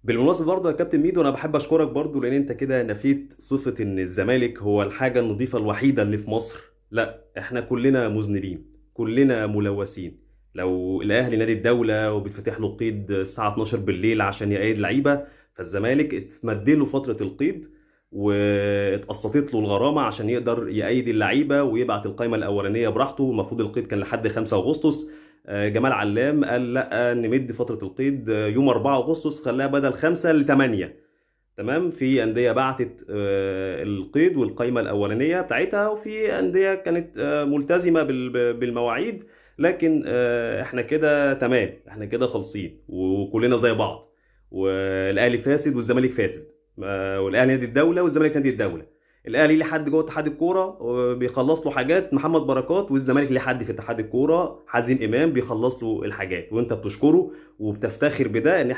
بالمناسبة برضه يا كابتن ميدو، انا بحب اشكرك برضه لان انت كده نفيت صفة ان الزمالك هو الحاجة النظيفة الوحيدة اللي في مصر. لا، احنا كلنا مذنبين، كلنا ملوثين. لو الاهلي نادي الدولة وبيتفتح له قيد الساعة 12 بالليل عشان يقيد لعيبة، فالزمالك اتمد له فترة القيد واتقسطت له الغرامة عشان يقدر يقيد اللعيبة ويبعت القائمة الأولانية براحته. المفروض القيد كان لحد 5 أغسطس. جمال علام قال لا، نمد فترة القيد يوم 4 أغسطس، خلاها بدل 5 ل 8. تمام. في أندية بعتت القيد والقائمة الأولانية بتاعتها، وفي أندية كانت ملتزمة بالمواعيد. لكن احنا كده تمام، احنا كده خالصين وكلنا زي بعض. والأهلي فاسد والزمالك فاسد. والأهلي نادي الدولة والزمالك نادي الدولة. الاهلي ليه حد جوه اتحاد الكوره بيخلص له حاجات محمد بركات، والزمالك ليه حد في اتحاد الكوره حازم امام بيخلص له الحاجات، وانت بتشكره وبتفتخر بده ان